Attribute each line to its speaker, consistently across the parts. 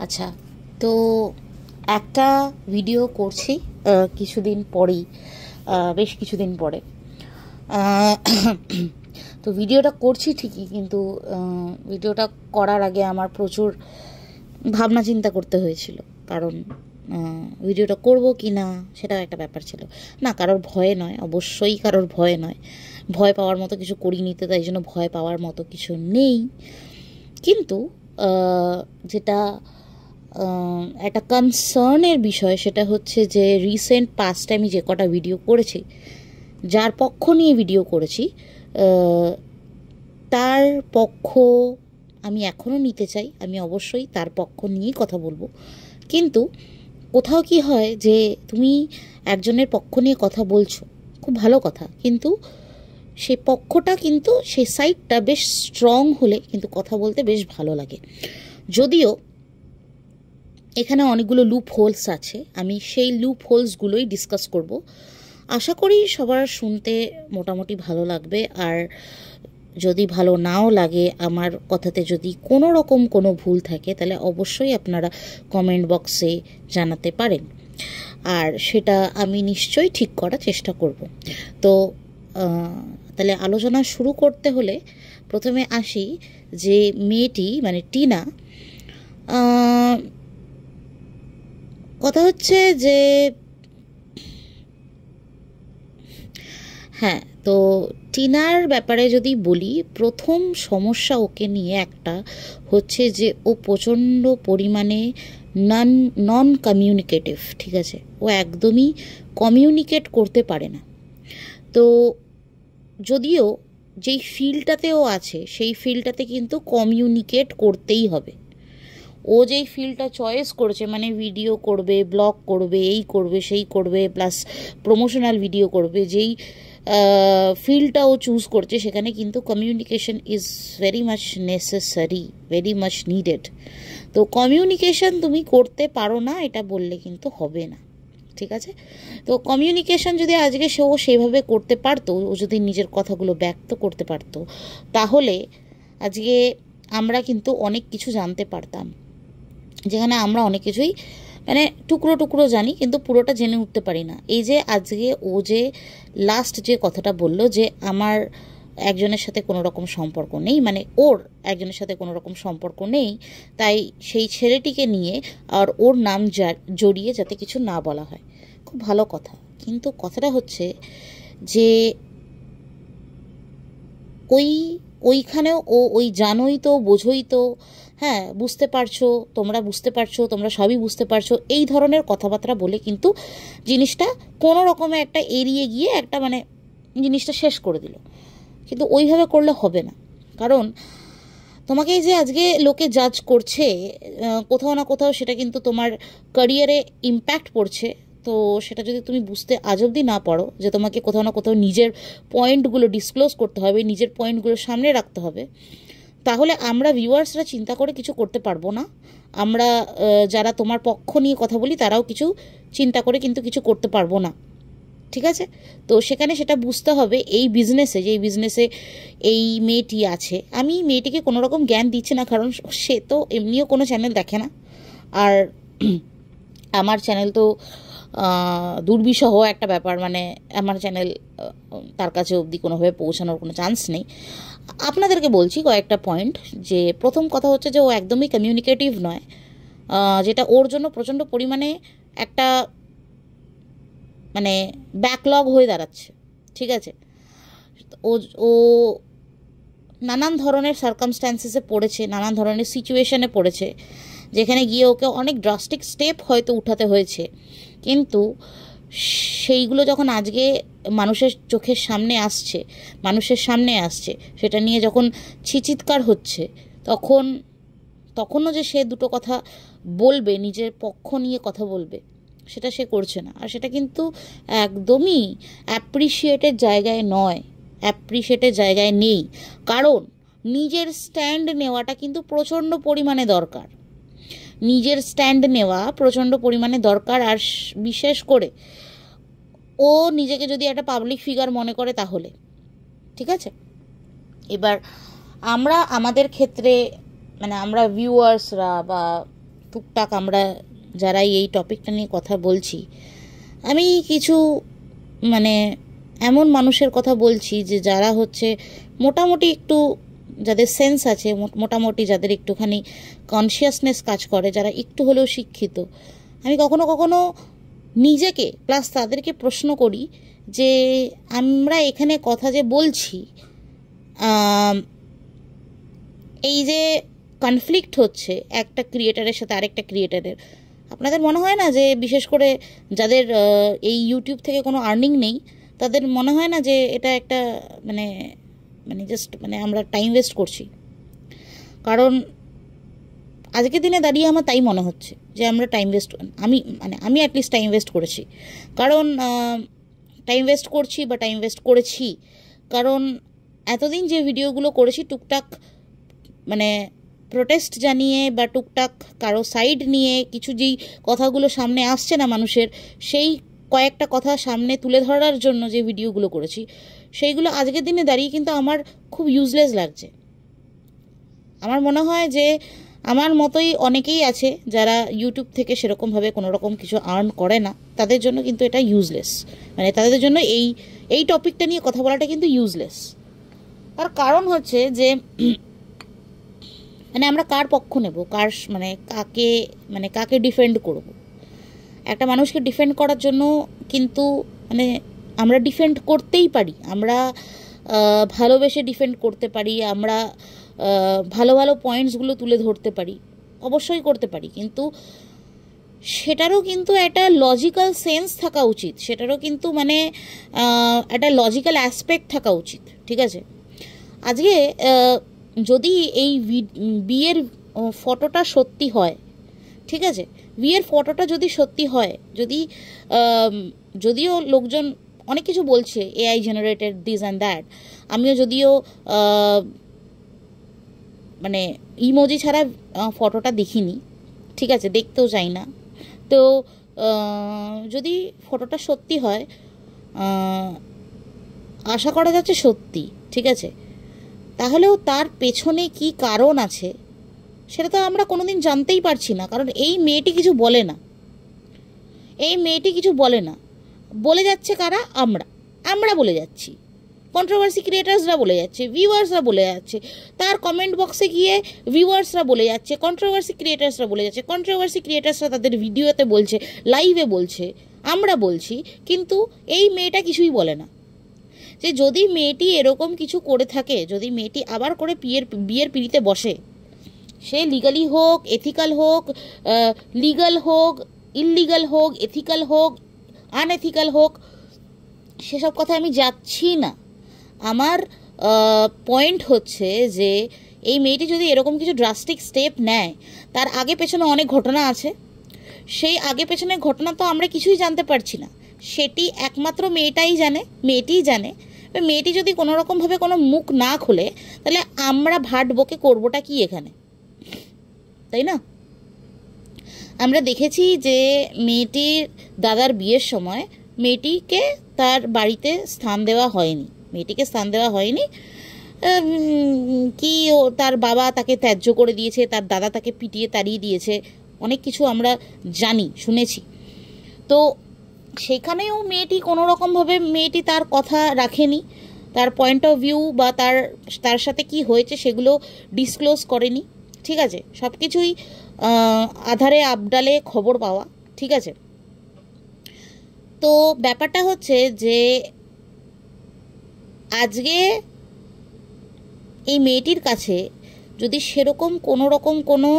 Speaker 1: আচ্ছা, তো একটা ভিডিও করছি কিছুদিন পরেই, বেশ কিছুদিন পরে। আহ, তো ভিডিওটা করছি ঠিকই, কিন্তু ভিডিওটা করার আগে আমার প্রচুর ভাবনা চিন্তা করতে হয়েছিল। কারণ ভিডিওটা করব কি না সেটাও একটা ব্যাপার ছিল। না, কারোর ভয়ে নয়, অবশ্যই কারোর ভয়ে নয়, ভয় পাওয়ার মতো কিছু করিনি, তো তাই জন্য ভয় পাওয়ার মতো কিছু নেই। কিন্তু যেটা একটা কনসার্নের বিষয়, সেটা হচ্ছে যে রিসেন্ট পাস্টে আমি যে কটা ভিডিও করেছি, যার পক্ষ নিয়ে ভিডিও করেছি, তার পক্ষ আমি এখনও নিতে চাই। আমি অবশ্যই তার পক্ষ নিয়েই কথা বলবো। কিন্তু কোথাও কি হয় যে তুমি একজনের পক্ষ নিয়ে কথা বলছো, খুব ভালো কথা, কিন্তু সেই পক্ষটা কিন্তু সেই সাইডটা বেশ স্ট্রং হলে কিন্তু কথা বলতে বেশ ভালো লাগে। যদিও এখানে অনেকগুলো লুপ হোলস আছে, আমি সেই লুপ হোলসগুলোই ডিসকাস করব। আশা করি সবার শুনতে মোটামুটি ভালো লাগবে। আর যদি ভালো নাও লাগে, আমার কথাতে যদি কোনো রকম কোনো ভুল থাকে, তাহলে অবশ্যই আপনারা কমেন্ট বক্সে জানাতে পারেন, আর সেটা আমি নিশ্চয়ই ঠিক করার চেষ্টা করব। তো তাহলে আলোচনা শুরু করতে হলে প্রথমে আসি যে মেয়েটি মানে টিনা। কথা হচ্ছে যে হ্যাঁ, তো টিনার ব্যাপারে যদি বলি, প্রথম সমস্যা ওকে নিয়ে একটা হচ্ছে যে ও প্রচণ্ড পরিমাণে নন কমিউনিকেটিভ। ঠিক আছে, ও একদমই কমিউনিকেট করতে পারে না। তো যদিও যেই ফিল্ডটাতে ও আছে, সেই ফিল্ডটাতে কিন্তু কমিউনিকেট করতেই হবে। ও যেই ফিল্ডটা চয়েস করেছে, মানে ভিডিও করবে, ব্লগ করবে, এই করবে, সেই করবে, প্লাস প্রমোশনাল ভিডিও করবে, যেই ফিল্ডটা ও চুজ করছে, সেখানে কিন্তু communication is very much necessary, very much needed. তো কমিউনিকেশন তুমি করতে পারো না এটা বললে কিন্তু হবে না। ঠিক আছে, তো কমিউনিকেশন যদি আজকে সেও সেইভাবে করতে পারতো, ও যদি নিজের কথাগুলো ব্যক্ত করতে পারতো, তাহলে আজকে আমরা কিন্তু অনেক কিছু জানতে পারতাম, যেখানে আমরা অনেক কিছুই মানে টুকরো টুকরো জানি, কিন্তু পুরোটা জেনে উঠতে পারি না। এই যে আজকে ও যে লাস্ট যে কথাটা বলল যে আমার একজনের সাথে কোনো রকম সম্পর্ক নেই, মানে ওর একজনের সাথে কোনো রকম সম্পর্ক নেই, তাই সেই ছেলেটিকে নিয়ে আর ওর নাম জড়িয়ে যাতে কিছু না বলা হয়, খুব ভালো কথা। কিন্তু কথাটা হচ্ছে যে ওইখানেও ওই জানোই তো, বোঝোই তো, হ্যাঁ বুঝতে পারছো, তোমরা বুঝতে পারছো, তোমরা সবই বুঝতে পারছো, এই ধরনের কথাবার্তা বলে কিন্তু জিনিসটা কোনো রকমে একটা এড়িয়ে গিয়ে একটা মানে জিনিসটা শেষ করে দিল। কিন্তু ওইভাবে করলে হবে না। কারণ তোমাকে যে আজকে লোকে জাজ করছে, কোথাও না কোথাও সেটা কিন্তু তোমার ক্যারিয়ারে ইম্প্যাক্ট পড়ছে। তো সেটা যদি তুমি বুঝতে আজ অবধি না পারো, যে তোমাকে কোথাও না কোথাও নিজের পয়েন্টগুলো ডিসক্লোজ করতে হবে, নিজের পয়েন্টগুলো সামনে রাখতে হবে, তাহলে আমরা ভিউয়ার্সরা চিন্তা করে কিছু করতে পারবো না। আমরা যারা তোমার পক্ষ নিয়ে কথা বলি, তারাও কিছু চিন্তা করে কিন্তু কিছু করতে পারবো না। ঠিক আছে, তো সেখানে সেটা বুঝতে হবে। এই বিজনেসে, যেই বিজনেসে এই মেয়েটি আছে, আমি মেয়েটিকে কোনো রকম জ্ঞান দিচ্ছি না, কারণ সে তো এমনিও কোনো চ্যানেল দেখে না, আর আমার চ্যানেল তো দুর্বিষহ একটা ব্যাপার, মানে আমার চ্যানেল তার কাছে অবধি কোনোভাবে পৌঁছানোর কোনো চান্স নেই। আপনাদেরকে বলছি কয়েকটা পয়েন্ট। যে প্রথম কথা হচ্ছে যে ও একদমই কমিউনিকেটিভ নয়, যেটা ওর জন্য প্রচণ্ড পরিমাণে একটা মানে ব্যাকলগ হয়ে দাঁড়াচ্ছে। ঠিক আছে, ও ও নানান ধরনের সার্কামস্ট্যান্সেসে পড়েছে, নানান ধরনের সিচুয়েশনে পড়েছে, যেখানে গিয়ে ওকে অনেক ড্রাস্টিক স্টেপ হয়তো উঠাতে হয়েছে। কিন্তু সেইগুলো যখন আজকে মানুষের চোখের সামনে আসছে, মানুষের সামনে আসছে, সেটা নিয়ে যখন চিৎকার হচ্ছে, তখনও যে সে দুটো কথা বলবে, নিজের পক্ষ নিয়ে কথা বলবে, সেটা সে করছে না। আর সেটা কিন্তু একদমই অ্যাপ্রিসিয়েটের জায়গায় নয়, অ্যাপ্রিসিয়েটের জায়গায় নেই। কারণ নিজের স্ট্যান্ড নেওয়াটা কিন্তু প্রচণ্ড পরিমাণে দরকার, নিজের স্ট্যান্ড নেওয়া প্রচণ্ড পরিমাণে দরকার। আর বিশেষ করে ও নিজেকে যদি একটা পাবলিক ফিগার মনে করে, তাহলে ঠিক আছে। এবার আমরা আমাদের ক্ষেত্রে, মানে আমরা ভিউয়ার্সরা বা টুকটাক আমরা যারা এই টপিকটা নিয়ে কথা বলছি, আমি কিছু মানে এমন মানুষের কথা বলছি যে যারা হচ্ছে মোটামুটি একটু, যাদের সেন্স আছে, মোটামুটি যাদের একটুখানি কনসিয়াসনেস কাজ করে, যারা একটু হলেও শিক্ষিত। আমি কখনো কখনো নিজেকে প্লাস তাদেরকে প্রশ্ন করি যে আমরা এখানে কথা যে বলছি, এই যে কনফ্লিক্ট হচ্ছে একটা ক্রিয়েটারের সাথে আরেকটা ক্রিয়েটারের, আপনাদের মনে হয় না যে বিশেষ করে যাদের এই ইউটিউব থেকে কোনো আর্নিং নেই, তাদের মনে হয় না যে এটা একটা মানে মানে জাস্ট মানে আমরা টাইম ওয়েস্ট করছি? কারণ আজকের দিনে দাঁড়িয়ে আমার তাই মনে হচ্ছে যে আমরা টাইম ওয়েস্ট, আমি অ্যাটলিস্ট টাইম ওয়েস্ট করেছি। কারণ টাইম ওয়েস্ট করছি বা টাইম ওয়েস্ট করেছি কারণ এতদিন যে ভিডিওগুলো করেছি টুকটাক মানে প্রোটেস্ট জানিয়ে বা টুকটাক কারো সাইড নিয়ে কিছু যেই কথাগুলো সামনে আসছে না মানুষের, সেই কয়েকটা কথা সামনে তুলে ধরার জন্য যে ভিডিওগুলো করেছি, সেইগুলো আজকের দিনে দাঁড়িয়ে কিন্তু আমার খুব ইউজলেস লাগছে। আমার মনে হয় যে আমার মতোই অনেকেই আছে যারা ইউটিউব থেকে সেরকমভাবে কোনো রকম কিছু আর্ন করে না, তাদের জন্য কিন্তু এটা ইউজলেস। মানে তাদের জন্য এই টপিকটা নিয়ে কথা বলাটা কিন্তু ইউজলেস। তার কারণ হচ্ছে যে মানে আমরা কার পক্ষ নেব, কার কাকে ডিফেন্ড করব। একটা মানুষকে ডিফেন্ড করার জন্য কিন্তু মানে আমরা ডিফেন্ড করতেই পারি, আমরা ভালোবেসে ডিফেন্ড করতে পারি, আমরা ভালো ভালো পয়েন্টসগুলো তুলে ধরতে পারি, অবশ্যই করতে পারি, কিন্তু সেটারও কিন্তু একটা লজিক্যাল সেন্স থাকা উচিত, সেটারও কিন্তু মানে একটা লজিক্যাল অ্যাসপেক্ট থাকা উচিত। ঠিক আছে, আজকে যদি এই বিয়ের ফটোটা সত্যি হয়, ঠিক আছে, বিয়ের ফটোটা যদি সত্যি হয়, যদিও লোকজন অনেক কিছু বলছে AI generated this and that, আমিও যদিও মানে ইমোজি ছাড়া ফটোটা দেখিনি, ঠিক আছে, দেখতেও চাই না, তো যদি ফটোটা সত্যি হয়, আশা করা যাচ্ছে সত্যি, ঠিক আছে, তাহলেও তার পেছনে কি কারণ আছে সেটা তো আমরা কোনোদিন জানতেই পারছি না। কারণ এই মেয়েটি কিছু বলে না, বলে যাচ্ছে কারা? আমরা বলে যাচ্ছি, কন্ট্রোভার্সি ক্রিয়েটার্সরা বলে যাচ্ছে, ভিউয়ার্সরা বলে যাচ্ছে, তার কমেন্ট বক্সে গিয়ে ভিউয়ার্সরা বলে যাচ্ছে, কন্ট্রোভার্সি ক্রিয়েটার্সরা বলে যাচ্ছে, কন্ট্রোভার্সি ক্রিয়েটার্সরা তাদের ভিডিওতে বলছে, লাইভে বলছে, আমরা বলছি, কিন্তু এই মেয়েটা কিছুই বলে না। যে যদি মেয়েটি এরকম কিছু করে থাকে, যদি মেয়েটি আবার করে বিয়ের পিড়িতে বসে, সে লিগালি হোক, এথিক্যাল হোক, লিগাল হোক, ইললিগাল হোক, এথিক্যাল হোক, আনএথিক্যাল হোক, সেসব কথা আমি যাচ্ছি না। আমার পয়েন্ট হচ্ছে যে এই মেয়েটি যদি এরকম কিছু ড্রাস্টিক স্টেপ নেয়, তার আগে পেছনে অনেক ঘটনা আছে, সেই আগে পেছনের ঘটনা তো আমরা কিছুই জানতে পারছি না, সেটি একমাত্র মেয়েটিই জানে। মেয়েটি যদি কোনো রকমভাবে কোনো মুখ না খোলে, তাহলে আমরা ভাট বকে করবোটা কি এখানে, তাই না? আমরা দেখেছি যে মেয়েটির দাদার বিয়ের সময় মেয়েটিকে তার বাড়িতে স্থান দেওয়া হয়নি, কি তার বাবা তাকে ত্যায্য করে দিয়েছে, তার দাদা তাকে পিটিয়ে তাড়িয়ে দিয়েছে, অনেক কিছু আমরা শুনেছি। তো সেখানেও মেয়েটি কোনো রকমভাবে মেয়েটি তার কথা রাখেনি, তার পয়েন্ট অফ ভিউ বা তার সাথে কি হয়েছে সেগুলো ডিসক্লোজ করেনি, ঠিক আছে, সব কিছুই আধারে আবডালে খবর পাওয়া, ঠিক আছে। তো ব্যাপারটা হচ্ছে যে আজকে এই মেয়েটির কাছে যদি সেরকম কোনো রকম কোনো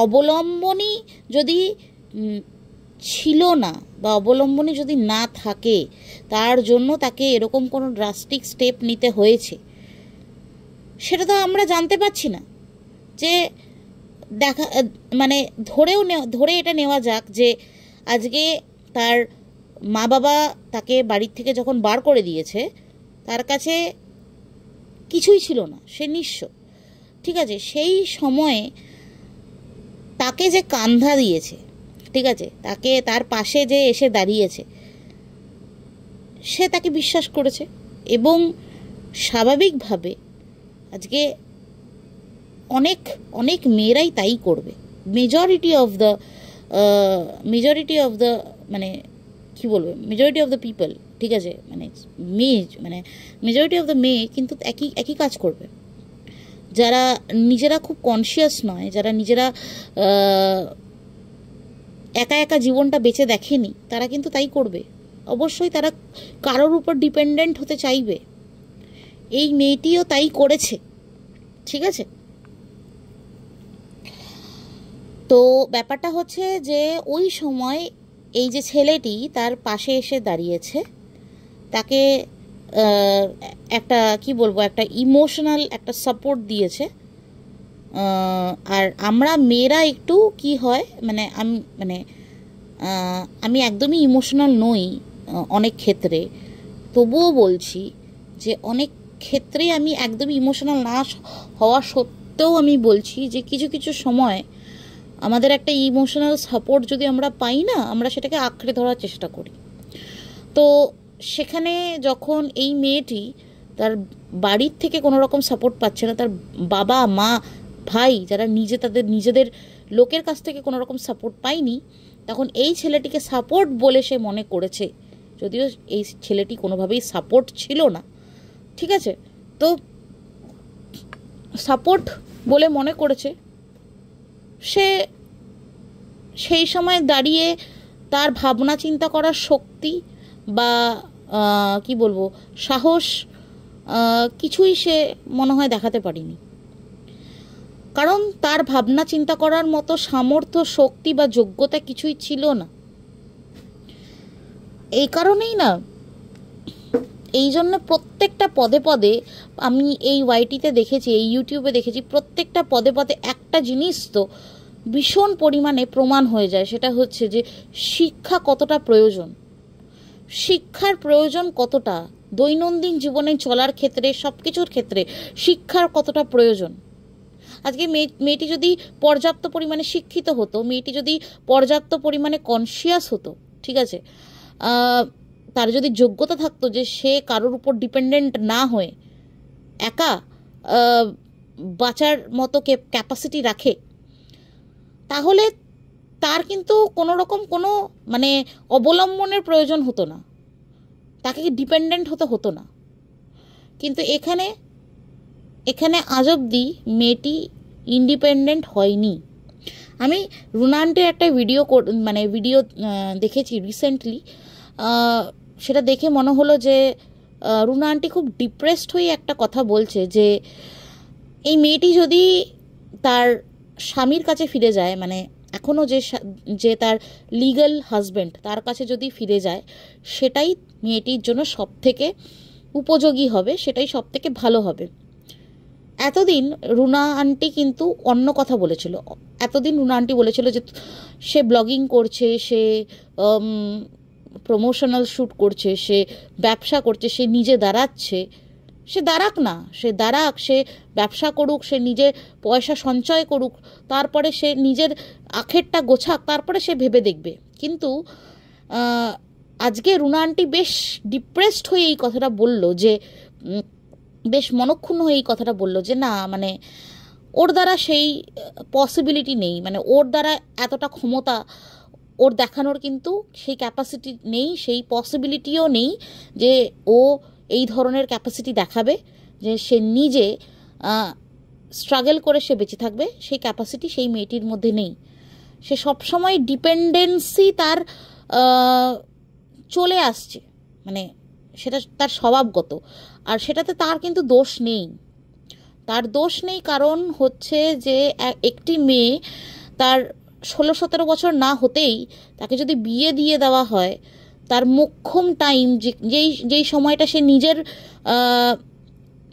Speaker 1: অবলম্বনই যদি ছিল না বা অবলম্বনই যদি না থাকে, তার জন্য তাকে এরকম কোনো ড্রাস্টিক স্টেপ নিতে হয়েছে, সেটা তো আমরা জানতে পারছি না। যে ধরে এটা নেওয়া যাক যে আজকে তার মা বাবা তাকে বাড়ির থেকে যখন বার করে দিয়েছে, তার কাছে কিছুই ছিল না, সে নিঃস্ব, ঠিক আছে, সেই সময়ে তাকে যে কান্ধা দিয়েছে, ঠিক আছে, তার পাশে যে এসে দাঁড়িয়েছে, সে তাকে বিশ্বাস করেছে এবং স্বাভাবিকভাবে আজকে অনেক অনেক মেয়েরাই তাই করবে, মেজরিটি অফ দ্য মানে কী বলবে, মেজরিটি অফ দ্য পিপল, ঠিক আছে, মানে মেজরিটি অফ দ্য মেয়ে কিন্তু একই কাজ করবে। যারা নিজেরা খুব কনসিয়াস নয়, যারা নিজেরা একা একা জীবনটা বেঁচে দেখেনি, তারা কিন্তু তাই করবে। অবশ্যই তারা কারোর উপর ডিপেন্ডেন্ট হতে চাইবে। এই মেয়েটিও তাই করেছে, ঠিক আছে। তো ব্যাপারটা হচ্ছে যে ওই সময় এই যে ছেলেটি তার পাশে এসে দাঁড়িয়েছে, তাকে একটা কি বলবো, একটা ইমোশনাল একটা সাপোর্ট দিয়েছে। আর আমরা মেয়েরা একটু কি হয়, আমি একদমই ইমোশনাল নই অনেক ক্ষেত্রে, তবুও বলছি যে অনেক ক্ষেত্রে আমি একদমই ইমোশনাল না হওয়া সত্ত্বেও আমি বলছি যে কিছু কিছু সময় আমাদের একটা ইমোশনাল সাপোর্ট যদি আমরা পাই না, আমরা সেটাকে আঁকড়ে ধরার চেষ্টা করি। তো সেখানে যখন এই মেয়েটি তার বাড়ির থেকে কোনো রকম সাপোর্ট পাচ্ছে না, তার বাবা মা ভাই যারা তাদের নিজেদের লোকের কাছ থেকে কোনো রকম সাপোর্ট পায়নি, তখন এই ছেলেটিকে সাপোর্ট বলে সে মনে করেছে, যদিও এই ছেলেটি কোনোভাবেই সাপোর্ট ছিল না, ঠিক আছে। তো সাপোর্ট বলে মনে করেছে, সে সেই সময় দাঁড়িয়ে তার ভাবনা চিন্তা করার শক্তি বা কি বলবো সাহস কিছুই সে মনে হয় দেখাতে পারেনি, কারণ তার ভাবনা চিন্তা করার মতো সামর্থ্য, শক্তি বা যোগ্যতা কিছুই ছিল না। এই কারণেই না, এই জন্য প্রত্যেকটা পদে পদে আমি এই ওয়াইটিতে দেখেছি, এই ইউটিউবে দেখেছি, প্রত্যেকটা পদে পদে একটা জিনিস তো ভীষণ পরিমাণে প্রমাণ হয়ে যায়, সেটা হচ্ছে যে শিক্ষা কতটা প্রয়োজন, শিক্ষার প্রয়োজন কতটা, দৈনন্দিন জীবনে চলার ক্ষেত্রে সব কিছুর ক্ষেত্রে শিক্ষার কতটা প্রয়োজন। আজকে মেয়েটি যদি পর্যাপ্ত পরিমাণে শিক্ষিত হতো, মেয়েটি যদি পর্যাপ্ত পরিমাণে কনসিয়াস হতো, ঠিক আছে, তার যদি যোগ্যতা থাকতো যে সে কারোর উপর ডিপেন্ডেন্ট না হয়ে একা বাঁচার মতো ক্যাপাসিটি রাখে, তাহলে তার কিন্তু কোনো রকম কোনো অবলম্বনের প্রয়োজন হতো না, তাকে ডিপেন্ডেন্ট হতো না। কিন্তু এখানে আজ অবধি মেয়েটি ইন্ডিপেন্ডেন্ট হয়নি। আমি রুনা আন্টির একটা ভিডিও দেখেছি রিসেন্টলি, সেটা দেখে মনে হলো যে রুনা আন্টি খুব ডিপ্রেসড হয়ে একটা কথা বলছে যে এই মেয়েটি যদি তার স্বামীর কাছে ফিরে যায়, এখনও যে তার লিগ্যাল হাজব্যান্ড তার কাছে যদি ফিরে যায়, সেটাই মেয়েটির জন্য সব থেকে উপযোগী হবে, সেটাই সব থেকে ভালো হবে। এতদিন রুনা আন্টি কিন্তু অন্য কথা বলেছিল। এতদিন রুনা আন্টি বলেছিল যে সে ব্লগিং করছে, সে প্রমোশনাল শ্যুট করছে, সে ব্যবসা করছে, সে নিজে দাঁড়াচ্ছে। সে দাঁড়াক না, সে ব্যবসা করুক, সে নিজে পয়সা সঞ্চয় করুক, তারপরে সে নিজের আখেরটা গোছাক, তারপরে সে ভেবে দেখবে। কিন্তু আজকে রুনা আন্টি বেশ ডিপ্রেসড হয়ে এই কথাটা বলল, যে বেশ মনক্ষুণ্ণ হয়ে এই কথাটা বলল যে না, ওর দ্বারা সেই পসিবিলিটি নেই, ওর দ্বারা এতটা ক্ষমতা ওর দেখানোর কিন্তু সেই ক্যাপাসিটি নেই, সেই পসিবিলিটিও নেই যে ও এই ধরনের ক্যাপাসিটি দেখাবে, যে সে নিজে স্ট্রাগল করে সে বেঁচে থাকবে, সেই ক্যাপাসিটি সেই মেয়েটির মধ্যে নেই। সে সবসময় ডিপেন্ডেন্সি তার চলে আসছে, সেটা তার স্বভাবগত, আর সেটাতে তার কিন্তু দোষ নেই। তার দোষ নেই, কারণ হচ্ছে যে একটি মেয়ে তার 16-17 বছর না হতেই তাকে যদি বিয়ে দিয়ে দেওয়া হয়, তার মোক্ষম টাইম যেই সময়টা সে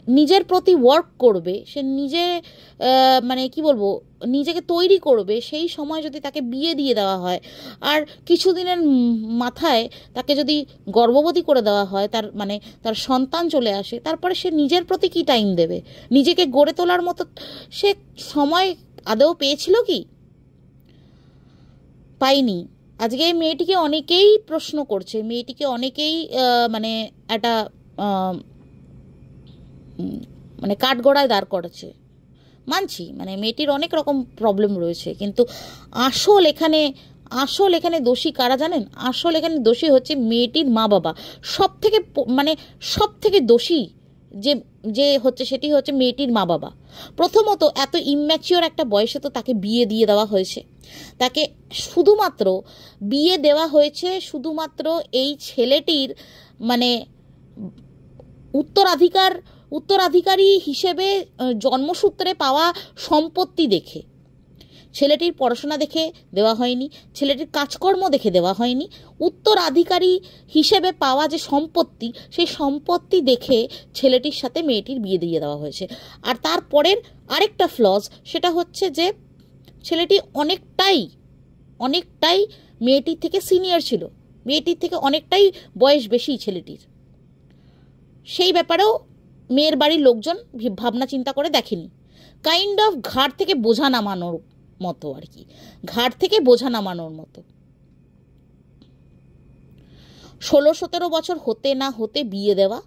Speaker 1: নিজের প্রতি ওয়ার্ক করবে, সে নিজে কি বলবো নিজেকে তৈরি করবে, সেই সময় যদি তাকে বিয়ে দিয়ে দেওয়া হয়, আর কিছুদিনের মাথায় তাকে যদি গর্ভবতী করে দেওয়া হয়, তার সন্তান চলে আসে, তারপরে সে নিজের প্রতি কি টাইম দেবে? নিজেকে গড়ে তোলার মতো সে সময় আদৌ পেয়েছিল কি? পাইনি। আজকে মেয়েটিকে অনেকেই প্রশ্ন করছে, মেয়েটিকে অনেকেই একটা কাঠগড়ায় দাঁড় করাচ্ছে, মানছি, মানে মেয়েটির অনেক রকম প্রবলেম রয়েছে, কিন্তু আসল এখানে দোষী কারা জানেন? আসল এখানে দোষী হচ্ছে মেয়েটির মা বাবা। সব থেকে দোষী যে যে হচ্ছে সেটি হচ্ছে মেয়েটির মা বাবা। প্রথমত এত ইম্যাচিওর একটা বয়সে তো তাকে বিয়ে দিয়ে দেওয়া হয়েছে। তাকে বিয়ে দেওয়া হয়েছে শুধুমাত্র এই ছেলেটির মানে উত্তরাধিকারী হিসেবে জন্মসূত্রে পাওয়া সম্পত্তি দেখে। ছেলেটির পড়াশোনা দেখে দেওয়া হয়নি, ছেলেটির কাজকর্ম দেখে দেওয়া হয়নি, উত্তরাধিকারী হিসেবে পাওয়া যে সম্পত্তি, সেই সম্পত্তি দেখে ছেলেটির সাথে মেয়েটির বিয়ে দিয়ে দেওয়া হয়েছে। আর তারপরের আরেকটা ফ্লজ, সেটা হচ্ছে যে ছেলেটি অনেকটাই মেয়েটির থেকে সিনিয়র ছিল, মেয়েটির থেকে অনেকটাই বয়স বেশি ছেলেটির। সেই ব্যাপারেও মেয়ের বাড়ির লোকজন ভাবনা চিন্তা করে দেখেনি। কাইন্ড অফ ঘাড় থেকে বোঝা নামানোর মতো আর কি, ঘাড় থেকে বোঝা নামানোর মতো। 16-17 বছর হতে না হতে বিয়ে দেওয়া,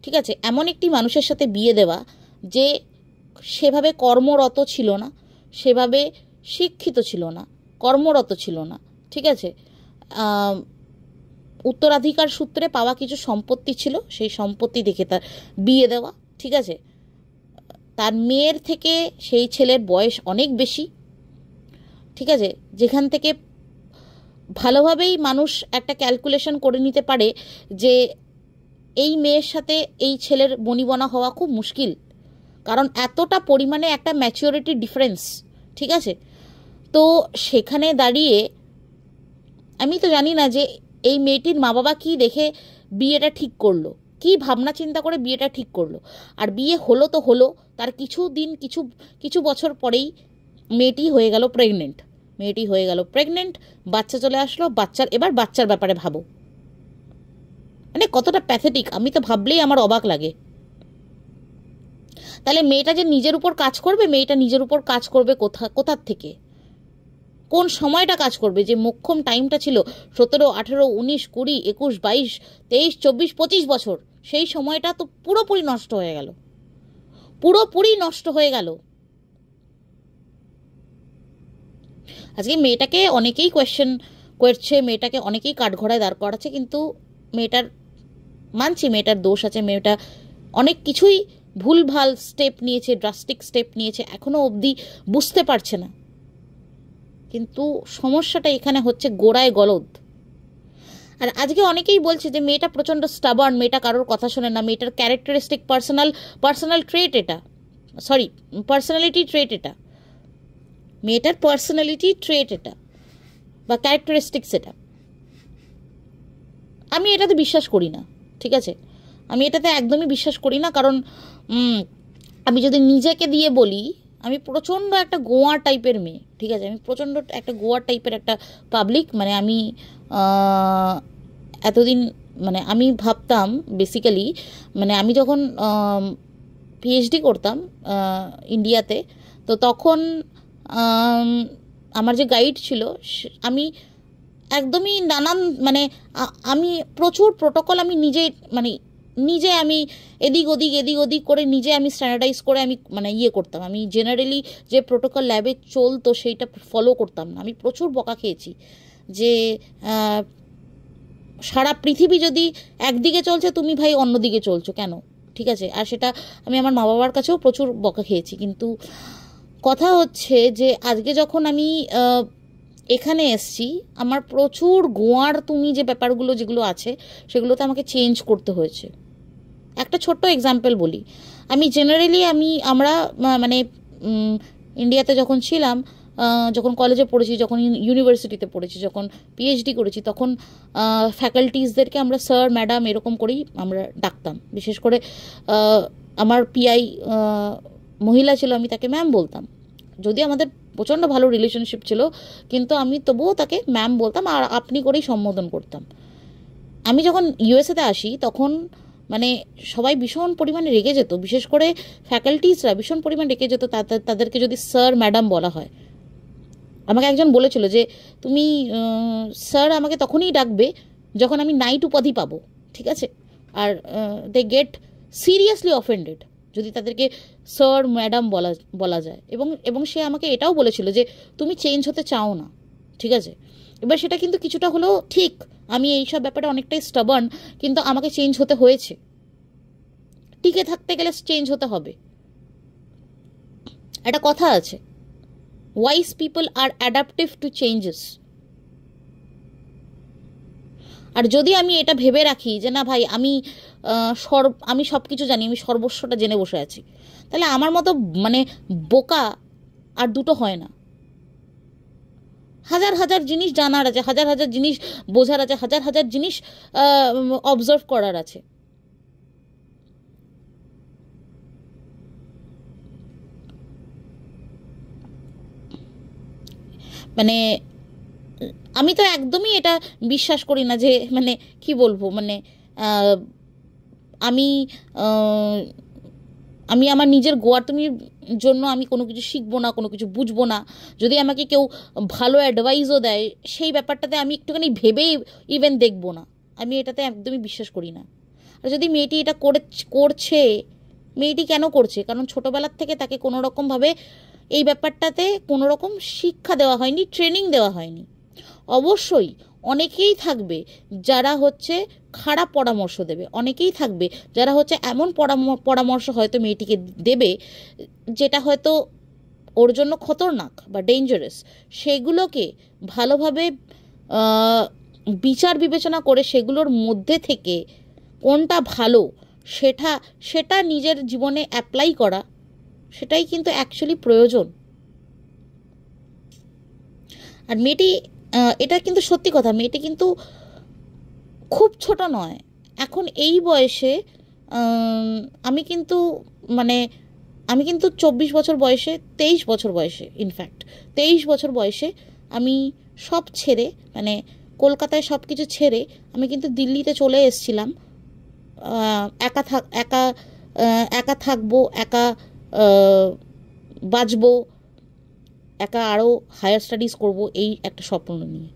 Speaker 1: ঠিক আছে, এমন একটি মানুষের সাথে বিয়ে দেওয়া যে সেভাবে কর্মরত ছিল না, সেভাবে শিক্ষিত ছিল না, কর্মরত ছিল না, ঠিক আছে, উত্তরাধিকার সূত্রে পাওয়া কিছু সম্পত্তি ছিল, সেই সম্পত্তি দেখে তার বিয়ে দেওয়া, ঠিক আছে। তার মেয়ের থেকে সেই ছেলের বয়স অনেক বেশি, ঠিক আছে, যেখান থেকে ভালোভাবেই মানুষ একটা ক্যালকুলেশন করে নিতে পারে যে এই মেয়ের সাথে এই ছেলের বনিবনা হওয়া খুব মুশকিল, কারণ এতটা পরিমাণে একটা ম্যাচিওরিটি ডিফারেন্স, ঠিক আছে। তো সেখানে দাঁড়িয়ে আমি তো জানি না যে এই মেয়েটির মা বাবা কী দেখে বিয়েটা ঠিক করলো, কী ভাবনা চিন্তা করে বিয়েটা ঠিক করলো। আর বিয়ে হলো তো হলো, তার কিছু বছর পরেই মেয়েটি হয়ে গেল প্রেগনেন্ট, বাচ্চা চলে আসলো। বাচ্চার ব্যাপারে ভাবো, মানে কতটা প্যাথেটিক, আমি তো ভাবলেই আমার অবাক লাগে। তাহলে মেয়েটা যে নিজের উপর কাজ করবে কোথার থেকে, কোন সময়টা কাজ করবে? যে মোক্ষম টাইমটা ছিল 17, 18, 19, 20, 21, 22, 23, 24, 25 বছর, সেই সময়টা তো পুরোপুরি নষ্ট হয়ে গেল। আজকে মেয়েটাকে অনেকেই কোয়েশ্চেন করছে, মেয়েটাকে অনেকেই কাঠগড়ায় দাঁড় করাচ্ছে, কিন্তু মেয়েটার দোষ আছে। মেয়েটা অনেক কিছুই ভুলভাল ড্রাস্টিক স্টেপ নিয়েছে, এখনো অবধি বুঝতে পারছে না। কিন্তু সমস্যাটা এখানে হচ্ছে গোড়ায় গলদ। আর আজকে অনেকেই বলছে যে মেয়েটা প্রচণ্ড স্টাবার্ন, মেয়েটা কারোর কথা শোনে না, মেয়েটার ক্যারেক্টারিস্টিক পার্সোনালিটি ট্রেট এটা বা ক্যারেক্টারিস্টিক্স এটা। আমি এটাতে বিশ্বাস করি না, ঠিক আছে, আমি এটাতে একদমই বিশ্বাস করি না। কারণ আমি যদি নিজেকে দিয়ে বলি, আমি প্রচণ্ড একটা গোয়া টাইপের মেয়ে, ঠিক আছে, আমি প্রচণ্ড একটা গোয়া টাইপের একটা পাবলিক। মানে আমি এতদিন মানে আমি ভাবতাম বেসিক্যালি, মানে আমি যখন পিএইচডি করতাম ইন্ডিয়াতে, তো তখন আমার যে গাইড ছিল, আমি একদমই মানে আমি প্রচুর প্রোটোকল আমি নিজে আমি এদিক ওদিক করে নিজে আমি স্ট্যান্ডার্ডাইজ করে আমি মানে করতাম। আমি জেনারেলি যে প্রোটোকল ল্যাবে চলতো সেইটা ফলো করতাম না। আমি প্রচুর বকা খেয়েছি যে সারা পৃথিবী যদি একদিকে চলছে, তুমি ভাই অন্যদিকে চলছো কেন, ঠিক আছে। আর সেটা আমি আমার মা বাবার কাছেও প্রচুর বকা খেয়েছি। কিন্তু কথা হচ্ছে যে আজকে যখন আমি এখানে এসছি, আমার প্রচুর গোয়ার যে ব্যাপারগুলো যেগুলো আছে, সেগুলোতে আমাকে চেঞ্জ করতে হয়েছে। একটা ছোট্ট এক্সাম্পল বলি, আমি জেনারেলি আমরা মানে ইন্ডিয়াতে যখন ছিলাম, যখন কলেজে পড়েছি, যখন ইউনিভার্সিটিতে পড়েছি, যখন পিএইচডি করেছি, তখন ফ্যাকাল্টিসদেরকে আমরা স্যার ম্যাডাম এরকম করেই আমরা ডাকতাম। বিশেষ করে আমার পিআই মহিলা ছিল, আমি তাকে ম্যাম বলতাম। যদি আমাদের প্রচণ্ড ভালো রিলেশনশিপ ছিল, কিন্তু আমি তবুও তাকে ম্যাম বলতাম আর আপনি করেই সম্বোধন করতাম। আমি যখন ইউএসএতে আসি, তখন মানে সবাই ভীষণ পরিমাণে রেগে যেত, বিশেষ করে ফ্যাকাল্টিসরা ভীষণ পরিমাণে রেগে যেত তাদেরকে যদি স্যার ম্যাডাম বলা হয়। আমাকে একজন বলেছিল যে তুমি স্যার আমাকে তখনই ডাকবে যখন আমি নাইট উপাধি পাবো, ঠিক আছে। আর দে গেট সিরিয়াসলি অফেন্ডেড, যদি তাদেরকে স্যার ম্যাডাম বলা যায়। এবং সে আমাকে এটাও বলেছিল যে তুমি চেঞ্জ হতে চাও না, ঠিক আছে। এবার সেটা কিন্তু কিছুটা হলেও ঠিক, আমি এইসব ব্যাপারে অনেকটাই স্টাবার্ন, কিন্তু আমাকে চেঞ্জ হতে হয়েছে। টিকে থাকতে গেলে চেঞ্জ হতে হবে। একটা কথা আছে, ওয়াইজ পিপল আর অ্যাডাপটিভ টু চেঞ্জেস। আর যদি আমি এটা ভেবে রাখি যে না ভাই আমি সব কিছু জানি, আমি সর্বস্বটা জেনে বসে আছি, তাহলে আমার মতো মানে বোকা আর দুটো হয় না। হাজার হাজার জিনিস জানার আছে, হাজার হাজার জিনিস বোঝার আছে, হাজার হাজার জিনিস অবজার্ভ করার আছে। মানে আমি তো একদমই এটা বিশ্বাস করি না যে মানে কি বলবো, মানে আমি আমি আমার নিজের গোয়ার্তমির জন্য আমি কোনো কিছু শিখবো না, কোনো কিছু বুঝবো না। যদি আমাকে কেউ ভালো অ্যাডভাইসও দেয়, সেই ব্যাপারটাতে আমি একটুখানি ভেবেই ইভেন দেখবো না। আমি এটাতে একদমই বিশ্বাস করি না। আর যদি মেয়েটি এটা করছে, মেয়েটি কেন করছে? কারণ ছোটোবেলার থেকে তাকে কোনো রকমভাবে এই ব্যাপারটাতে কোনো রকম শিক্ষা দেওয়া হয়নি, ট্রেনিং দেওয়া হয়নি। অবশ্যই অনেকেই থাকবে যারা হচ্ছে খারাপ পরামর্শ দেবে, অনেকেই থাকবে যারা হচ্ছে এমন পরামর্শ হয়তো মেয়েটিকে দেবে যেটা হয়তো ওর জন্য খতরনাক বা ডেঞ্জারাস। সেগুলোকে ভালোভাবে বিচার বিবেচনা করে সেগুলোর মধ্যে থেকে কোনটা ভালো সেটা নিজের জীবনে অ্যাপ্লাই করা, সেটাই কিন্তু অ্যাকচুয়ালি প্রয়োজন। আর মেয়েটি, এটা কিন্তু সত্যি কথা, মেয়েটি কিন্তু খুব ছোট নয়। এখন এই বয়সে আমি কিন্তু 24 বছর বয়সে, 23 বছর বয়সে, ইনফ্যাক্ট 23 বছর বয়সে আমি সব ছেড়ে, মানে কলকাতায় সব কিছু ছেড়ে আমি কিন্তু দিল্লিতে চলে এসেছিলাম। একা থাকবো, একা বাঁচবো, একা আরও হায়ার স্টাডিজ করব, এই একটা স্বপ্ন নিয়ে।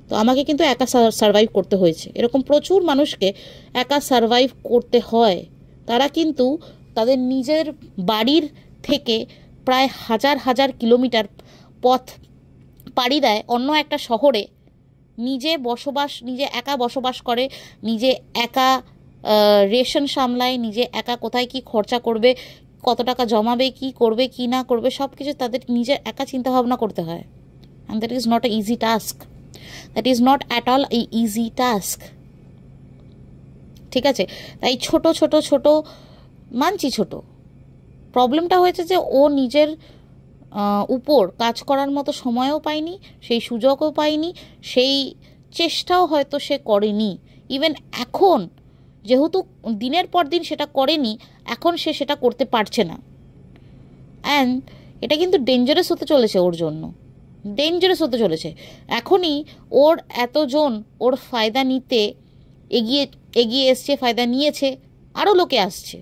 Speaker 1: তো আমাকে কিন্তু একা সারভাইভ করতে হয়েছে। এরকম প্রচুর মানুষকে একা সারভাইভ করতে হয়। তারা কিন্তু তাদের নিজের বাড়ির থেকে প্রায় হাজার হাজার কিলোমিটার পথ পাড়ি দেয় অন্য একটা শহরে, নিজে একা বসবাস করে, নিজে একা রেশন সামলায়, নিজে একা কোথায় কি খরচা করবে, কত টাকা জমাবে, কি করবে কি না করবে, সব কিছু তাদের নিজের একা চিন্তাভাবনা করতে হয়। And that is not a easy task, that is not at all A easy task, ঠিক আছে। তাই ছোট মানছি ছোট, প্রবলেমটা হয়েছে যে ও নিজের উপর কাজ করার মতো সময়ও পায়নি, সেই সুযোগও পায়নি, সেই চেষ্টাও হয়তো সে করেনি। ইভেন এখন যেহেতু দিনের পর দিন সেটা করেনি, এখন সে সেটা করতে পারছে না। অ্যান্ড এটা কিন্তু ডেঞ্জারাস হতে চলেছে ওর জন্য, ডেঞ্জারাস হতে চলেছে। এখনই ওর এতজন ওর ফায়দা নিতে এগিয়ে এসছে, ফায়দা নিয়েছে, আরও লোকে আসছে।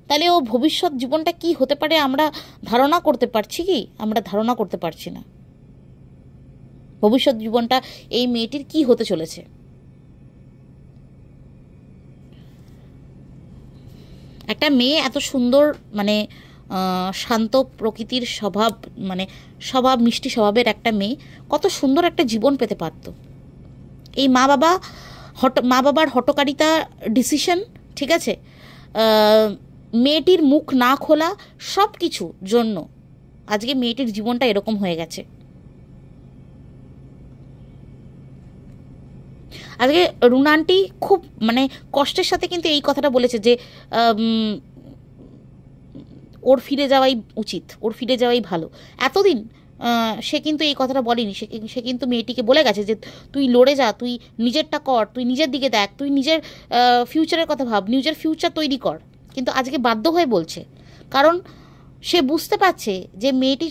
Speaker 1: তাহলে ও ভবিষ্যৎ জীবনটা কি হতে পারে আমরা ধারণা করতে পারছি কি? আমরা ধারণা করতে পারছি না ভবিষ্যৎ জীবনটা এই মেয়েটির কি হতে চলেছে। একটা মেয়ে এত সুন্দর, মানে শান্ত প্রকৃতির স্বভাব মিষ্টি স্বভাবের একটা মেয়ে কত সুন্দর একটা জীবন পেতে পারত। এই মা বাবার হঠকারিতা ডিসিশন, ঠিক আছে, মেয়েটির মুখ না খোলা, সব কিছু জন্য আজকে মেয়েটির জীবনটা এরকম হয়ে গেছে। আজকে রুনান্টি খুব কষ্টের সাথে কিন্তু এই কথাটা বলেছে যে ওর ফিরে যাওয়াই উচিত, ওর ফিরে যাওয়াই ভালো। এতদিন সে কিন্তু এই কথাটা বলেনি, সে কিন্তু মেয়েটিকে বলে গেছে যে তুই লড়ে যা, তুই নিজেরটা কর, তুই নিজের দিকে দেখ, তুই নিজের ফিউচারের কথা ভাব, নিজের ফিউচার তৈরি কর। কিন্তু আজকে বাধ্য হয়ে বলছে, কারণ সে বুঝতে পারছে যে মেয়েটি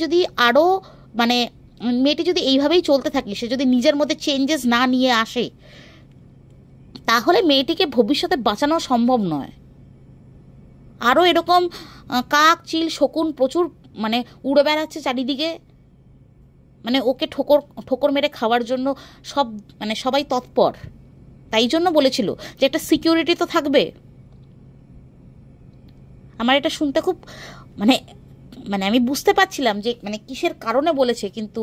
Speaker 1: যদি এইভাবেই চলতে থাকে, সে যদি নিজের মধ্যে চেঞ্জেস না নিয়ে আসে, তাহলে মেয়েটিকে ভবিষ্যতে বাঁচানো সম্ভব নয়। আরও এরকম কাক, চিল, শকুন প্রচুর উড়ে বেড়াচ্ছে চারিদিকে, ওকে ঠোকর মেরে খাওয়ার জন্য সবাই তৎপর। তাই জন্য বলেছিল যে একটা সিকিউরিটি তো থাকবে। আমার এটা শুনতে খুব মানে মানে আমি বুঝতে পারছিলাম যে মানে কিসের কারণে বলেছে, কিন্তু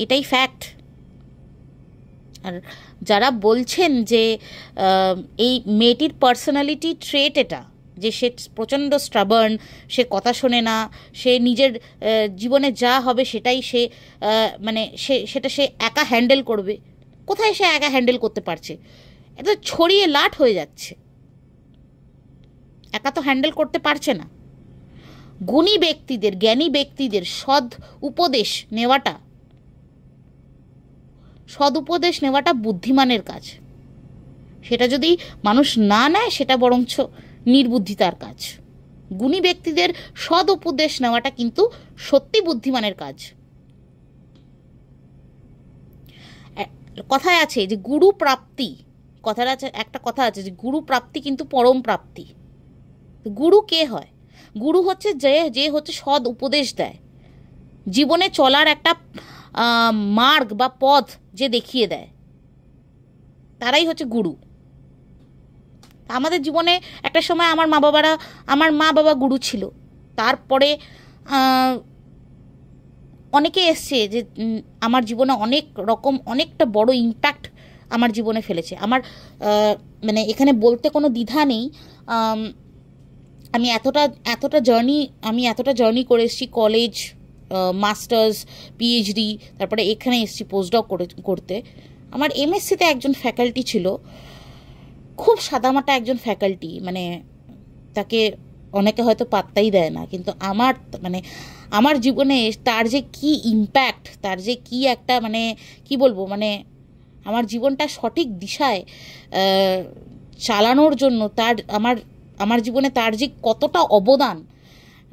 Speaker 1: এটাই ফ্যাক্ট। আর যারা বলছেন যে এই মেয়েটির পার্সোনালিটি ট্রেট এটা, যে সে প্রচণ্ড স্ট্রাবার্ন, সে কথা শোনে না, সে নিজের জীবনে যা হবে সেটাই সে মানে সেটা সে একা হ্যান্ডেল করবে, কোথায় সে একা হ্যান্ডেল করতে পারছে? এটা ছড়িয়ে লাট হয়ে যাচ্ছে, একা তো হ্যান্ডেল করতে পারছে না। গুণী ব্যক্তিদের, জ্ঞানী ব্যক্তিদের সদ উপদেশ নেওয়াটা বুদ্ধিমানের কাজ। সেটা যদি মানুষ না নেয় সেটা বরঞ্চ নির্বুদ্ধিতার কাজ। গুণী ব্যক্তিদের সদ উপদেশ নেওয়াটা কিন্তু সত্যি বুদ্ধিমানের কাজ। কথায় আছে যে গুরু প্রাপ্তি, একটা কথা আছে যে গুরু প্রাপ্তি কিন্তু পরম প্রাপ্তি। গুরু কে হয়? গুরু হচ্ছে যে হচ্ছে সদ উপদেশ দেয়, জীবনে চলার একটা মার্গ বা পথ যে দেখিয়ে দেয়, তারাই হচ্ছে গুরু। আমাদের জীবনে একটা সময় আমার মা বাবা গুরু ছিল, তারপরে অনেকে এসছে যে আমার জীবনে অনেকটা বড় ইম্প্যাক্ট আমার জীবনে ফেলেছে। আমার মানে এখানে বলতে কোনো দ্বিধা নেই। আমি এতটা জার্নি করে এসেছি, কলেজ, মাস্টার্স, পিএইচডি, তারপরে এখানে এসেছি পোস্টডক করতে। আমার এমএসসিতে একজন ফ্যাকাল্টি ছিল, খুব সাদামাটা একজন ফ্যাকাল্টি, মানে তাকে অনেকে হয়তো পাত্তাই দেয় না, কিন্তু আমার জীবনে তার যে কি ইম্প্যাক্ট, তার যে কি একটা মানে কি বলবো, মানে আমার জীবনটা সঠিক দিশায় চালানোর জন্য আমার জীবনে তার যে কতটা অবদান,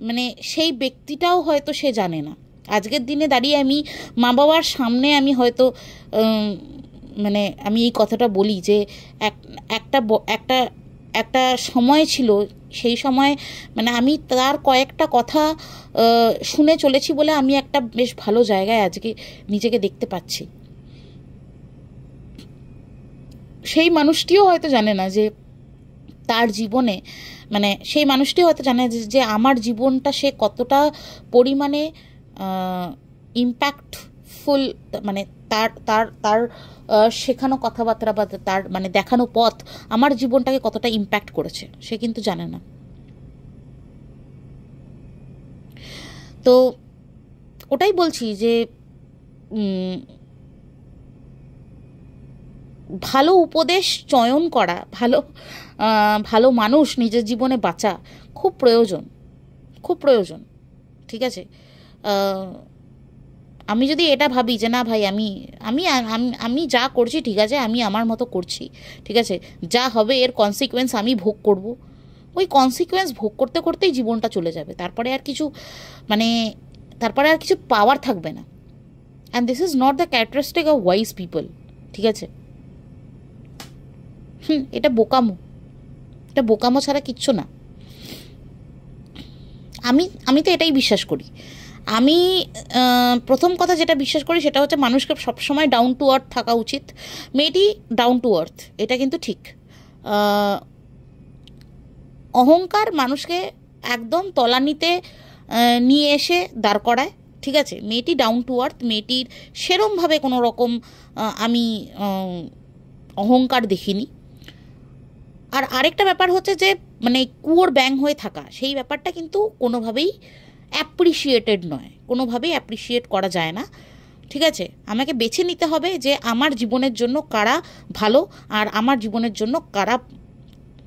Speaker 1: মানে সেই ব্যক্তিটাও হয়তো সে জানে না। আজকের দিনে দাঁড়িয়ে আমি মা বাবার সামনে আমি হয়তো মানে আমি এই কথাটা বলি যে একটা সময় ছিল, সেই সময় মানে আমি তার কয়েকটা কথা শুনে চলেছি বলে আমি একটা বেশ ভালো জায়গায় আজকে নিজেকে দেখতে পাচ্ছি। সেই মানুষটিও হয়তো জানে না যে তার জীবনে, মানে সেই মানুষটি হয়তো জানে যে আমার জীবনটা সে কতটা পরিমাণে ইম্প্যাক্টফুল, মানে তার তার তার শেখানো কথাবার্তা বা তার মানে দেখানো পথ আমার জীবনটাকে কতটা ইম্প্যাক্ট করেছে, সে কিন্তু জানে না। তো ওটাই বলছি যে ভালো উপদেশ চয়ন করা, ভালো মানুষ নিজের জীবনে বাঁচা খুব প্রয়োজন। ঠিক আছে, আমি যদি এটা ভাবি যে না ভাই আমি আমি আমি যা করছি ঠিক আছে, আমি আমার মতো করছি, ঠিক আছে, যা হবে এর কনসিকুয়েন্স আমি ভোগ করব, ওই কনসিকুয়েন্স ভোগ করতে করতেই জীবনটা চলে যাবে, তারপরে আর কিছু পাওয়ার থাকবে না। And this is not the characteristic of wise people. ঠিক আছে, এটা বোকামো ছাড়া কিচ্ছু না। আমি তো এটাই বিশ্বাস করি। আমি প্রথম কথা যেটা বিশ্বাস করি সেটা হচ্ছে মানুষকে সবসময় ডাউন টু আর্থ থাকা উচিত। মেয়েটি ডাউন টু আর্থ, এটা কিন্তু ঠিক। অহংকার মানুষকে একদম তলানিতে নিয়ে এসে দাঁড় করায়। ঠিক আছে, মেয়েটি ডাউন টু আর্থ, মেয়েটির সেরমভাবে কোনো রকম আমি অহংকার দেখিনি। আর আরেকটা ব্যাপার হচ্ছে যে মানে কুয়োর ব্যাং হয়ে থাকা, সেই ব্যাপারটা কিন্তু কোনোভাবেই অ্যাপ্রিসিয়েটেড নয়, কোনোভাবেই অ্যাপ্রিসিয়েট করা যায় না। ঠিক আছে, আমাকে বেছে নিতে হবে যে আমার জীবনের জন্য কারা ভালো আর আমার জীবনের জন্য কারা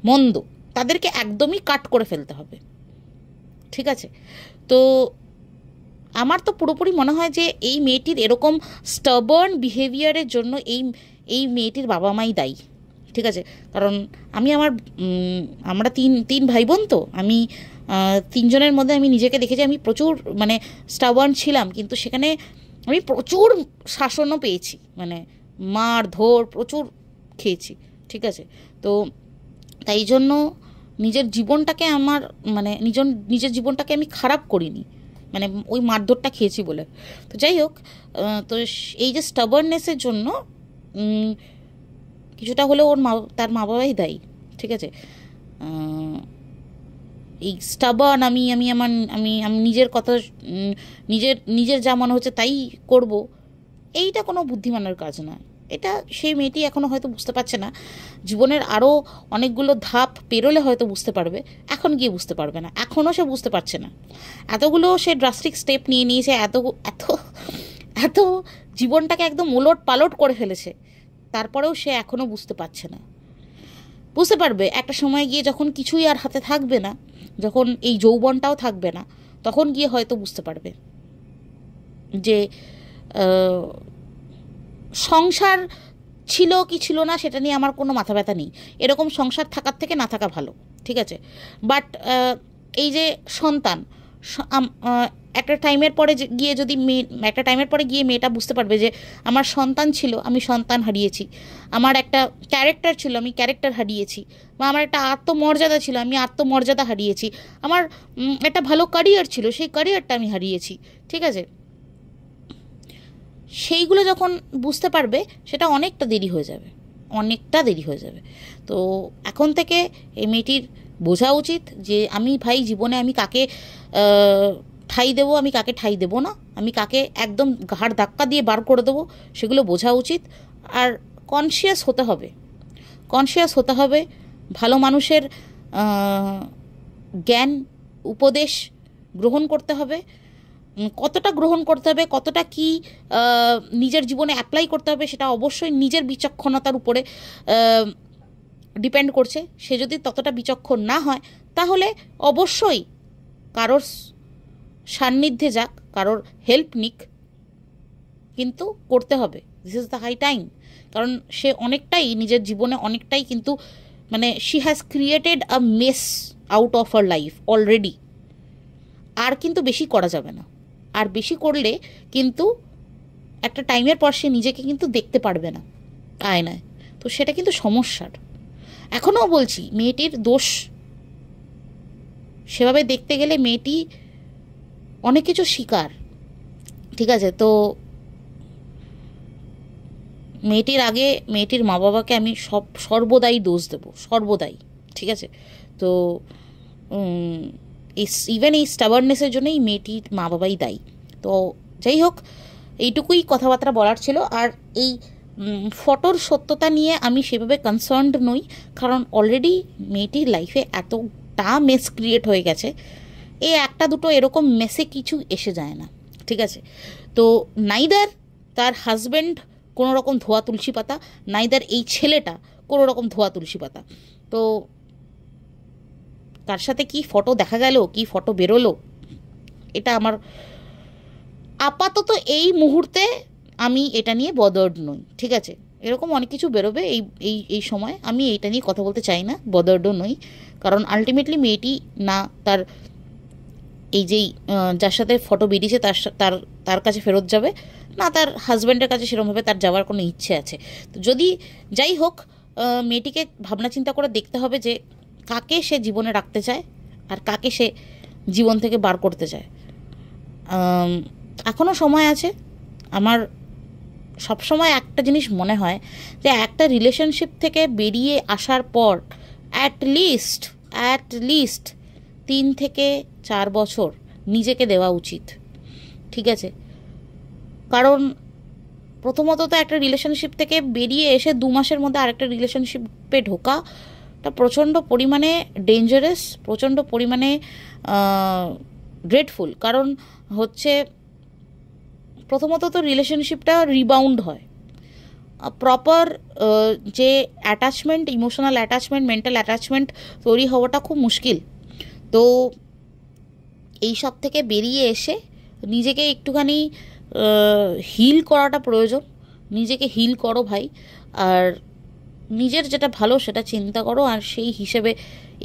Speaker 1: মন্দ, তাদেরকে একদমই কাট করে ফেলতে হবে। ঠিক আছে, তো আমার তো পুরোপুরি মনে হয় যে এই মেয়েটির এরকম স্টাবার্ন বিহেভিয়ারের জন্য এই মেয়েটির বাবা মাই দায়ী। ঠিক আছে, কারণ আমরা তিন ভাই বোন, তো আমি তিনজনের মধ্যে আমি নিজেকে দেখেছি আমি প্রচুর মানে স্টাবার্ন ছিলাম, কিন্তু সেখানে আমি প্রচুর শাসনও পেয়েছি, মানে মার ধর প্রচুর খেয়েছি। ঠিক আছে, তো তাই জন্য নিজের জীবনটাকে নিজের জীবনটাকে আমি খারাপ করিনি, মানে ওই মারধরটা খেয়েছি বলে। তো যাই হোক, তো এই যে স্টাবার্ননেসের জন্য কিছুটা হলেও তার মা বাবাই দায়ী। ঠিক আছে, এই স্টাবার্ন, আমি আমি আমার আমি আমি নিজের কথা, নিজের যা মনে হচ্ছে তাই করব, এইটা কোনো বুদ্ধিমানের কাজ নয়। এটা সেই মেয়েটি এখনও হয়তো বুঝতে পারছে না, জীবনের আরও অনেকগুলো ধাপ পেরোলে হয়তো বুঝতে পারবে, এখন গিয়ে বুঝতে পারবে না, এখনও সে বুঝতে পারছে না। এতগুলো সে ড্রাস্টিক স্টেপ নিয়ে নিয়েছে, এত এত এত জীবনটাকে একদম উলট পালট করে ফেলেছে, তারপরেও সে এখনও বুঝতে পারছে না। বুঝতে পারবে একটা সময় গিয়ে, যখন কিছুই আর হাতে থাকবে না, যখন এই যৌবনটাও থাকবে না, তখন গিয়ে হয়তো বুঝতে পারবে যে সংসার ছিল কি ছিল না সেটা নিয়ে আমার কোনো মাথা ব্যথা নেই, এরকম সংসার থাকার থেকে না থাকা ভালো, ঠিক আছে। বাট এই যে সন্তান, একটা টাইমের পরে গিয়ে যদি একটা টাইমের পরে গিয়ে মেয়েটা বুঝতে পারবে যে আমার সন্তান ছিল, আমি সন্তান হারিয়েছি, আমার একটা ক্যারেক্টার ছিল, আমি ক্যারেক্টার হারিয়েছি, বা আমার একটা আত্মমর্যাদা ছিল, আমি আত্মমর্যাদা হারিয়েছি, আমার একটা ভালো ক্যারিয়ার ছিল, সেই ক্যারিয়ারটা আমি হারিয়েছি, ঠিক আছে। সেইগুলো যখন বুঝতে পারবে, সেটা অনেকটা দেরি হয়ে যাবে, অনেকটা দেরি হয়ে যাবে। তো এখন থেকে এই মেয়েটির বোঝা উচিত যে আমি ভাই জীবনে আমি কাকে ঠাঁই দেবো, আমি কাকে ঠাঁই দেবো না, আমি কাকে একদম ঘাড় ধাক্কা দিয়ে বার করে দেবো, সেগুলো বোঝা উচিত। আর কনসিয়াস হতে হবে, কনসিয়াস হতে হবে, ভালো মানুষের জ্ঞান উপদেশ গ্রহণ করতে হবে, কতটা গ্রহণ করতে হবে, কতটা কি নিজের জীবনে অ্যাপ্লাই করতে হবে, সেটা অবশ্যই নিজের বিচক্ষণতার উপরে ডিপেন্ড করছে। সে যদি ততটা বিচক্ষণ না হয়, তাহলে অবশ্যই কারোর সান্নিধ্যে যাক, কারোর হেল্প নিক, কিন্তু করতে হবে, this is the high time. কারণ সে অনেকটাই নিজের জীবনে অনেকটাই কিন্তু মানে she has created a mess out of her life already. আর কিন্তু বেশি করা যাবে না, আর বেশি করলে কিন্তু একটা টাইমের পর সে নিজেকে কিন্তু দেখতে পারবে না আয়নায়, তো সেটা কিন্তু সমস্যার। এখনও বলছি, মেয়েটির দোষ সেভাবে দেখতে গেলে মেয়েটি অনেক কিছু শিকার, ঠিক আছে। তো মেয়েটির আগে মেয়েটির মা বাবাকে আমি সর্বদাই দোষ দেবো, সর্বদাই, ঠিক আছে। তো ইভেন এই স্টাবার্নেসের জন্যই মেয়েটির মা বাবাই দায়ী। তো যাই হোক, এইটুকুই কথাবার্তা বলার ছিল। আর এই ফটোর সত্যতা নিয়ে আমি সেভাবে কনসার্নড নই, কারণ অলরেডি মেয়েটির লাইফে এতটা মেস ক্রিয়েট হয়ে গেছে, এই একটা দুটো এরকম মেসে কিছু এসে যায় না, ঠিক আছে। তো নাইদার তার হাজব্যান্ড কোনো রকম ধোয়া তুলসী পাতা, নাইদার এই ছেলেটা কোনো রকম ধোয়া তুলসী পাতা। তো কার সাথে কি ফটো দেখা গেল, কি ফটো বেরোলো, এটা আমার আপাতত এই মুহূর্তে আমি এটা নিয়ে বদার্ড নই, ঠিক আছে। এরকম অনেক কিছু বেরোবে এই এই এই সময়, আমি এইটা নিয়ে কথা বলতে চাই না, বদার্ডও নই। কারণ আলটিমেটলি মেয়েটি না তার এই যেই যার সাথে ফটো বেরিয়েছে তার কাছে ফেরত যাবে, না তার হাজব্যান্ডের কাছে সেরকমভাবে তার যাওয়ার কোনো ইচ্ছে আছে। তো যদি যাই হোক, মেয়েটিকে ভাবনা চিন্তা করে দেখতে হবে যে কাকে সে জীবনে রাখতে চায় আর কাকে সে জীবন থেকে বার করতে চায়। এখনও সময় আছে। আমার সবসময় একটা জিনিস মনে হয় যে একটা রিলেশনশিপ থেকে বেরিয়ে আসার পর অ্যাট লিস্ট 3 থেকে 4 বছর নিজেকে দেওয়া উচিত, ঠিক আছে। কারণ প্রথমত তো একটা রিলেশনশিপ থেকে বেরিয়ে এসে 2 মাসের মধ্যে আরেকটা রিলেশনশিপে ঢোকাটা প্রচণ্ড পরিমাণে ডেঞ্জারাস, প্রচণ্ড পরিমাণে ড্রেডফুল। কারণ হচ্ছে প্রথমত তো রিলেশনশিপটা রিবাউন্ড হয়, প্রপার যে attachment, emotional attachment, mental attachment তৈরি হওয়াটা খুব মুশকিল। তো এই সব থেকে বেরিয়ে এসে নিজেকে একটুখানি হিল করাটা প্রয়োজন। নিজেকে হিল করো ভাই, আর নিজের যেটা ভালো সেটা চিন্তা করো, আর সেই হিসেবে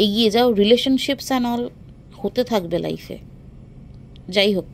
Speaker 1: এগিয়ে যাও। রিলেশনশিপস অ্যান্ড অল হতে থাকবে লাইফে। যাই হোক।